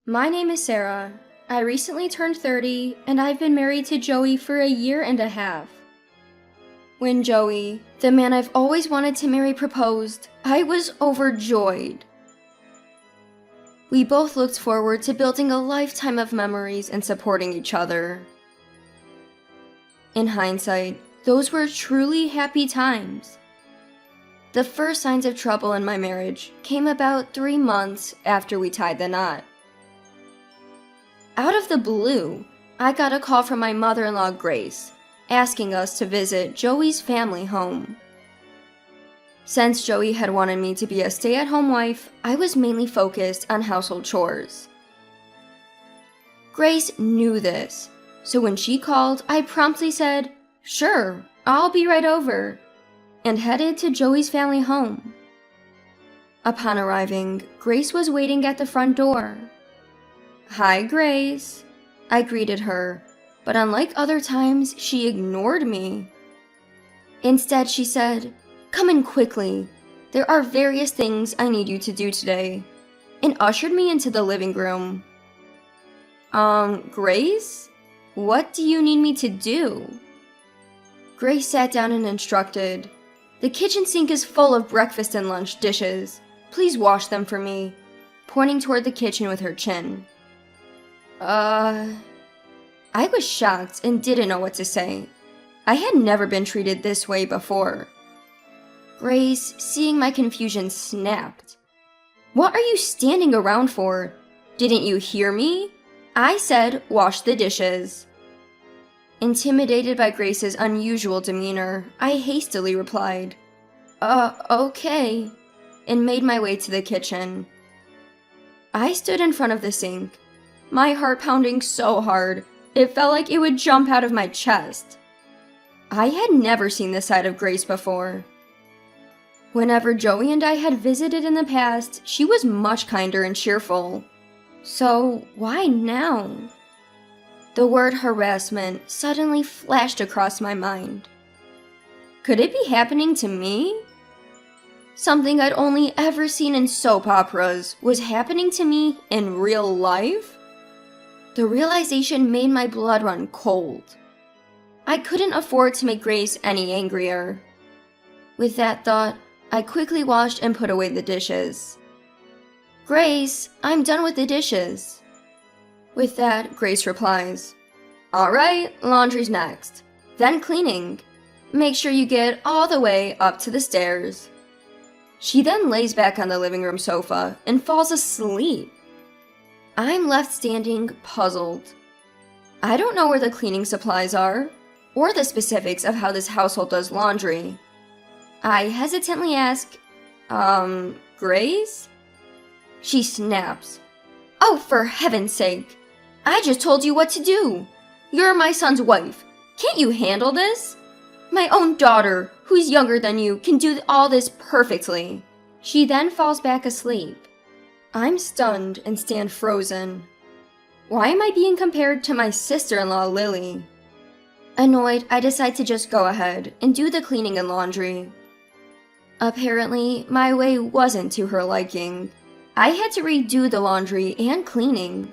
My name is Sarah. I recently turned 30, and I've been married to Joey for a year and a half. When Joey, the man I've always wanted to marry, proposed, I was overjoyed. We both looked forward to building a lifetime of memories and supporting each other. In hindsight, those were truly happy times. The first signs of trouble in my marriage came about 3 months after we tied the knot. Out of the blue, I got a call from my mother-in-law, Grace, asking us to visit Joey's family home. Since Joey had wanted me to be a stay-at-home wife, I was mainly focused on household chores. Grace knew this, so when she called, I promptly said, "Sure, I'll be right over," and headed to Joey's family home. Upon arriving, Grace was waiting at the front door. "Hi, Grace," I greeted her, but unlike other times, she ignored me. Instead, she said, "Come in quickly. There are various things I need you to do today," and ushered me into the living room. Grace? What do you need me to do?" Grace sat down and instructed, "The kitchen sink is full of breakfast and lunch dishes. Please wash them for me," pointing toward the kitchen with her chin. I was shocked and didn't know what to say. I had never been treated this way before. Grace, seeing my confusion, snapped. "What are you standing around for? Didn't you hear me? I said wash the dishes." Intimidated by Grace's unusual demeanor, I hastily replied, Okay," and made my way to the kitchen. I stood in front of the sink, my heart pounding so hard, it felt like it would jump out of my chest. I had never seen this side of Grace before. Whenever Joey and I had visited in the past, she was much kinder and cheerful. So why now? The word harassment suddenly flashed across my mind. Could it be happening to me? Something I'd only ever seen in soap operas was happening to me in real life? The realization made my blood run cold. I couldn't afford to make Grace any angrier. With that thought, I quickly washed and put away the dishes. "Grace, I'm done with the dishes." With that, Grace replies, "All right, laundry's next. Then cleaning. Make sure you get all the way up to the stairs." She then lays back on the living room sofa and falls asleep. I'm left standing, puzzled. I don't know where the cleaning supplies are, or the specifics of how this household does laundry. I hesitantly ask, Grace? She snaps, "Oh, for heaven's sake! I just told you what to do! You're my son's wife. Can't you handle this? My own daughter, who's younger than you, can do all this perfectly." She then falls back asleep. I'm stunned and stand frozen. Why am I being compared to my sister-in-law, Lily? Annoyed, I decide to just go ahead and do the cleaning and laundry. Apparently, my way wasn't to her liking. I had to redo the laundry and cleaning.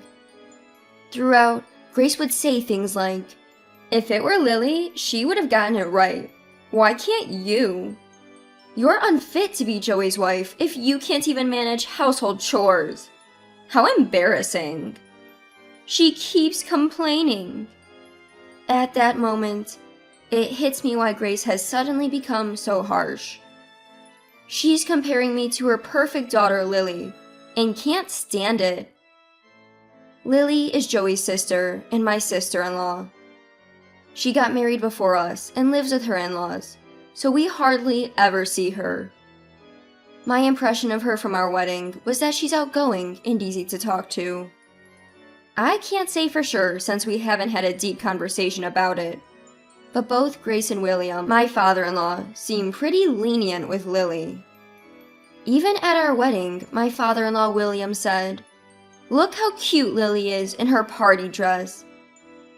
Throughout, Grace would say things like, "If it were Lily, she would have gotten it right. Why can't you? You're unfit to be Joey's wife if you can't even manage household chores. How embarrassing." She keeps complaining. At that moment, it hits me why Grace has suddenly become so harsh. She's comparing me to her perfect daughter, Lily, and can't stand it. Lily is Joey's sister and my sister-in-law. She got married before us and lives with her in-laws, so we hardly ever see her. My impression of her from our wedding was that she's outgoing and easy to talk to. I can't say for sure since we haven't had a deep conversation about it, but both Grace and William, my father-in-law, seem pretty lenient with Lily. Even at our wedding, my father-in-law William said, "Look how cute Lily is in her party dress.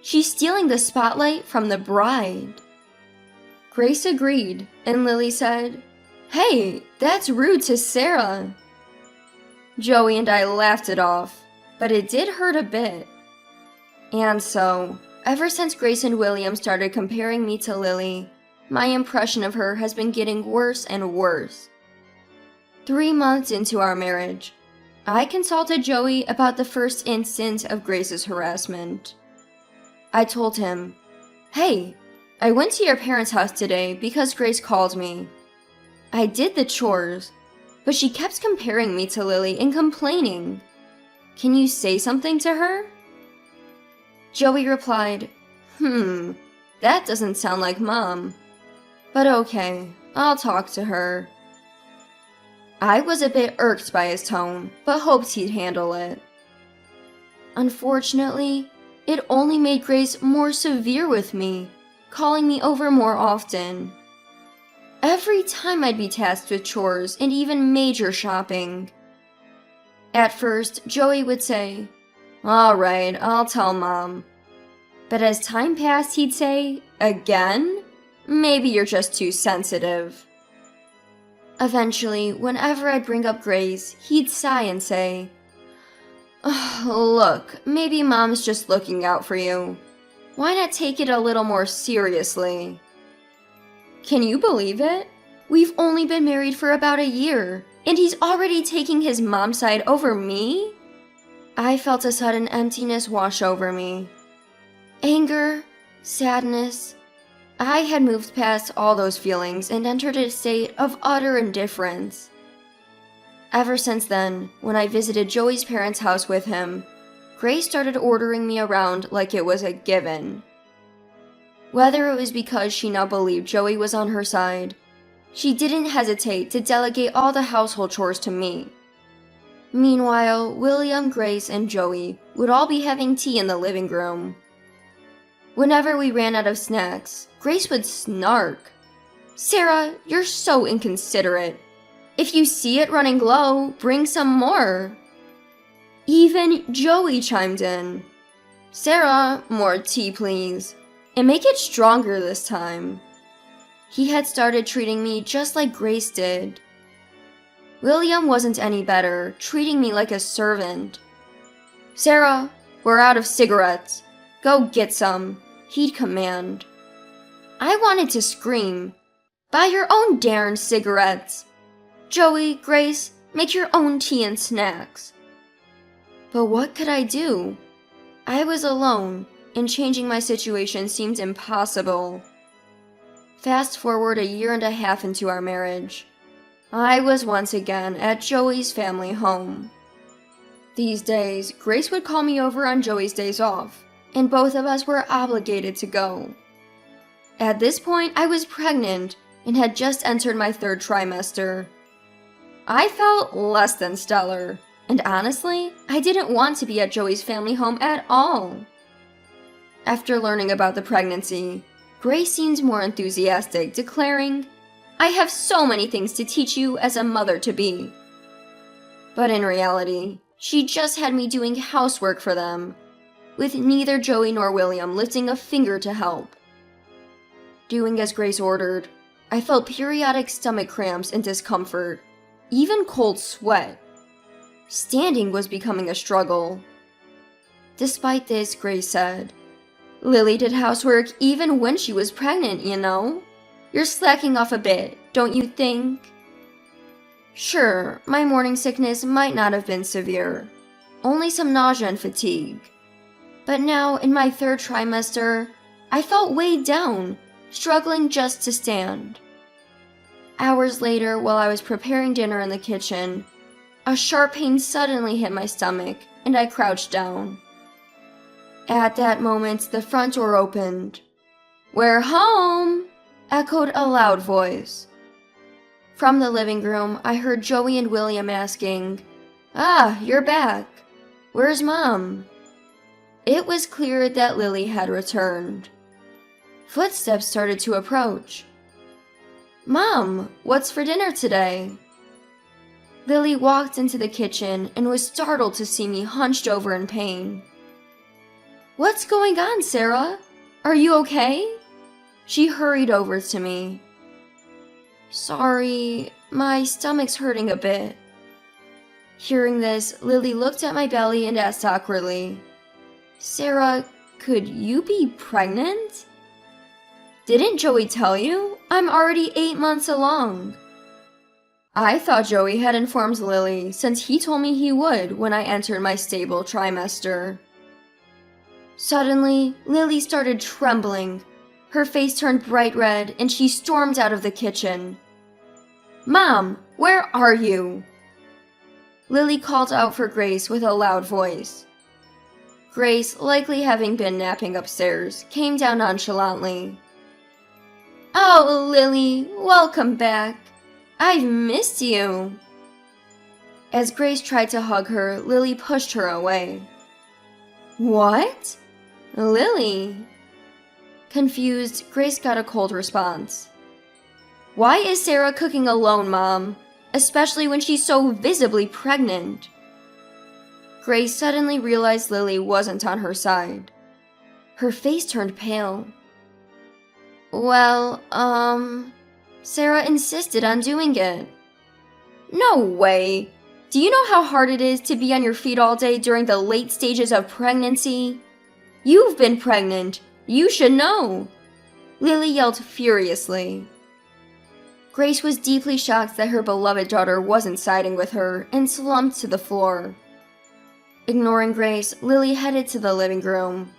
She's stealing the spotlight from the bride." Grace agreed, and Lily said, "Hey, that's rude to Sarah." Joey and I laughed it off, but it did hurt a bit. And so, ever since Grace and William started comparing me to Lily, my impression of her has been getting worse and worse. 3 months into our marriage, I consulted Joey about the first instance of Grace's harassment. I told him, "Hey, I went to your parents' house today because Grace called me. I did the chores, but she kept comparing me to Lily and complaining. Can you say something to her?" Joey replied, that doesn't sound like Mom. But okay, I'll talk to her. I was a bit irked by his tone, but hoped he'd handle it. Unfortunately, it only made Grace more severe with me, calling me over more often. Every time I'd be tasked with chores and even major shopping. At first, Joey would say, "All right, I'll tell Mom." But as time passed, he'd say, "Again? Maybe you're just too sensitive." Eventually, whenever I'd bring up Grace, he'd sigh and say, "Look, maybe Mom's just looking out for you. Why not take it a little more seriously?" Can you believe it? We've only been married for about a year, and he's already taking his mom's side over me? I felt a sudden emptiness wash over me. Anger, sadness. I had moved past all those feelings and entered a state of utter indifference. Ever since then, when I visited Joey's parents' house with him, Grace started ordering me around like it was a given. Whether it was because she now believed Joey was on her side, she didn't hesitate to delegate all the household chores to me. Meanwhile, William, Grace, and Joey would all be having tea in the living room. Whenever we ran out of snacks, Grace would snark. "Sarah, you're so inconsiderate. If you see it running low, bring some more." Even Joey chimed in. "Sarah, more tea please. And make it stronger this time." He had started treating me just like Grace did. William wasn't any better, treating me like a servant. "Sarah, we're out of cigarettes. Go get some," he'd command. I wanted to scream, "Buy your own darn cigarettes. Joey, Grace, make your own tea and snacks." But what could I do? I was alone, and changing my situation seemed impossible. Fast forward a year and a half into our marriage. I was once again at Joey's family home. These days, Grace would call me over on Joey's days off, and both of us were obligated to go. At this point, I was pregnant and had just entered my 3rd trimester. I felt less than stellar, and honestly, I didn't want to be at Joey's family home at all. After learning about the pregnancy, Grace seemed more enthusiastic, declaring, "I have so many things to teach you as a mother-to-be." But in reality, she just had me doing housework for them, with neither Joey nor William lifting a finger to help. Doing as Grace ordered, I felt periodic stomach cramps and discomfort, even cold sweat. Standing was becoming a struggle. Despite this, Grace said, "Lily did housework even when she was pregnant, you know? You're slacking off a bit, don't you think?" Sure, my morning sickness might not have been severe, only some nausea and fatigue. But now, in my 3rd trimester, I felt weighed down, struggling just to stand. Hours later, while I was preparing dinner in the kitchen, a sharp pain suddenly hit my stomach, and I crouched down. At that moment, the front door opened. "We're home!" echoed a loud voice. From the living room, I heard Joey and William asking, "Ah, you're back. Where's Mom?" It was clear that Lily had returned. Footsteps started to approach. "Mom, what's for dinner today?" Lily walked into the kitchen and was startled to see me hunched over in pain. "What's going on, Sarah? Are you okay?" She hurried over to me. "Sorry, my stomach's hurting a bit." Hearing this, Lily looked at my belly and asked awkwardly, "Sarah, could you be pregnant?" "Didn't Joey tell you? I'm already 8 months along." I thought Joey had informed Lily since he told me he would when I entered my stable trimester. Suddenly, Lily started trembling. Her face turned bright red and she stormed out of the kitchen. "Mom, where are you?" Lily called out for Grace with a loud voice. Grace, likely having been napping upstairs, came down nonchalantly. "Oh, Lily, welcome back. I've missed you." As Grace tried to hug her, Lily pushed her away. "What? Lily?" Confused, Grace got a cold response. "Why is Sarah cooking alone, Mom? Especially when she's so visibly pregnant." Grace suddenly realized Lily wasn't on her side. Her face turned pale. "Well, Sarah insisted on doing it." "No way! Do you know how hard it is to be on your feet all day during the late stages of pregnancy? You've been pregnant. You should know!" Lily yelled furiously. Grace was deeply shocked that her beloved daughter wasn't siding with her and slumped to the floor. Ignoring Grace, Lily headed to the living room.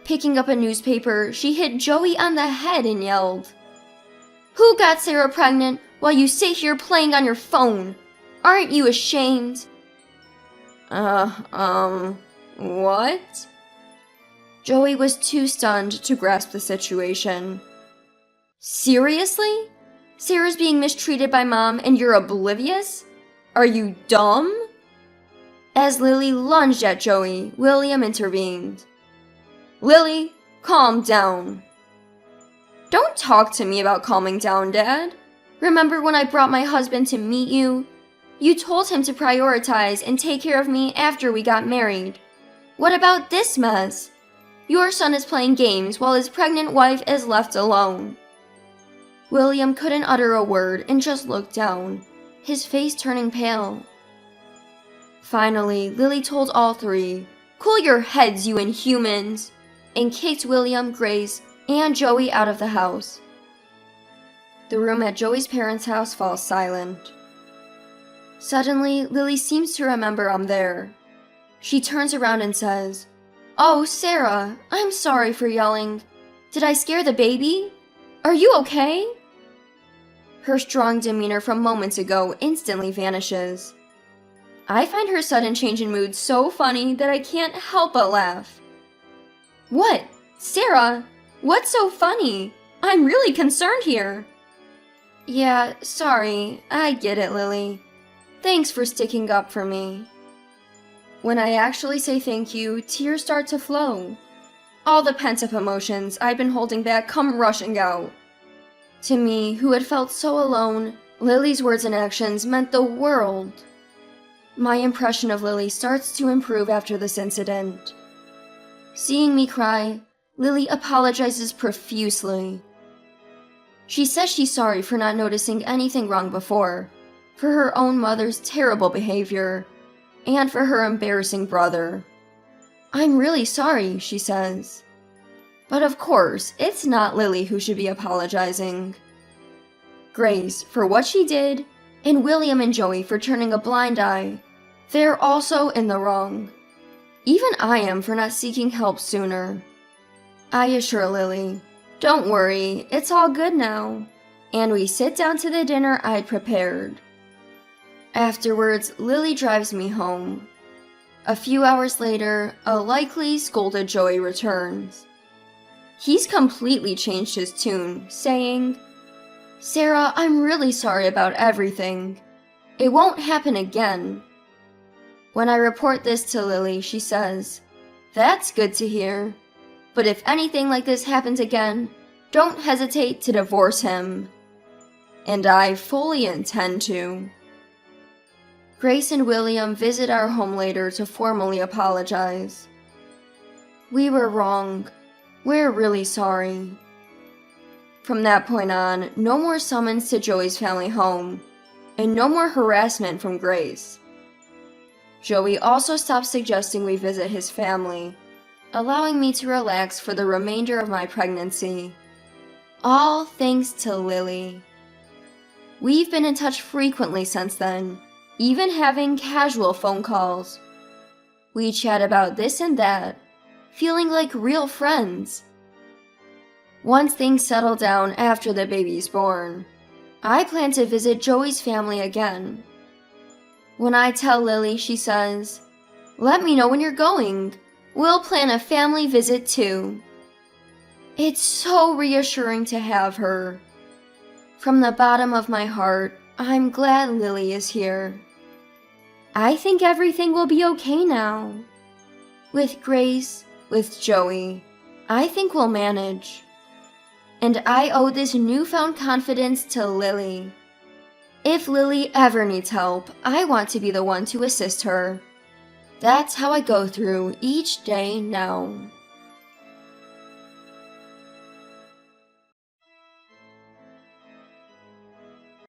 Picking up a newspaper, she hit Joey on the head and yelled, "Who got Sarah pregnant while you sit here playing on your phone? Aren't you ashamed?" What?" Joey was too stunned to grasp the situation. "Seriously? Sarah's being mistreated by Mom and you're oblivious? Are you dumb?" As Lily lunged at Joey, William intervened. "Lily, calm down." "Don't talk to me about calming down, Dad. Remember when I brought my husband to meet you? You told him to prioritize and take care of me after we got married. What about this mess? Your son is playing games while his pregnant wife is left alone." William couldn't utter a word and just looked down, his face turning pale. Finally, Lily told all three, "Cool your heads, you inhumans," and kicked William, Grace, and Joey out of the house. The room at Joey's parents' house falls silent. Suddenly, Lily seems to remember I'm there. She turns around and says, "Oh, Sarah, I'm sorry for yelling. Did I scare the baby? Are you okay?" Her strong demeanor from moments ago instantly vanishes. I find her sudden change in mood so funny that I can't help but laugh. "What? Sarah? What's so funny? I'm really concerned here." "Yeah, sorry. I get it, Lily. Thanks for sticking up for me." When I actually say thank you, tears start to flow. All the pent-up emotions I've been holding back come rushing out. To me, who had felt so alone, Lily's words and actions meant the world. My impression of Lily starts to improve after this incident. Seeing me cry, Lily apologizes profusely. She says she's sorry for not noticing anything wrong before, for her own mother's terrible behavior, and for her embarrassing brother. "I'm really sorry," she says. But of course, it's not Lily who should be apologizing. Grace for what she did, and William and Joey for turning a blind eye. They're also in the wrong. Even I am for not seeking help sooner. I assure Lily, "Don't worry, it's all good now." And we sit down to the dinner I'd prepared. Afterwards, Lily drives me home. A few hours later, a likely scolded Joey returns. He's completely changed his tune, saying, "Sarah, I'm really sorry about everything. It won't happen again." When I report this to Lily, she says, "That's good to hear. But if anything like this happens again, don't hesitate to divorce him." And I fully intend to. Grace and William visit our home later to formally apologize. "We were wrong. We're really sorry." From that point on, no more summons to Joey's family home, and no more harassment from Grace. Joey also stopped suggesting we visit his family, allowing me to relax for the remainder of my pregnancy. All thanks to Lily. We've been in touch frequently since then, even having casual phone calls. We chat about this and that, feeling like real friends. Once things settle down after the baby's born, I plan to visit Joey's family again. When I tell Lily, she says, "Let me know when you're going. We'll plan a family visit too." It's so reassuring to have her. From the bottom of my heart, I'm glad Lily is here. I think everything will be okay now. With Grace, with Joey, I think we'll manage. And I owe this newfound confidence to Lily. If Lily ever needs help, I want to be the one to assist her. That's how I go through each day now.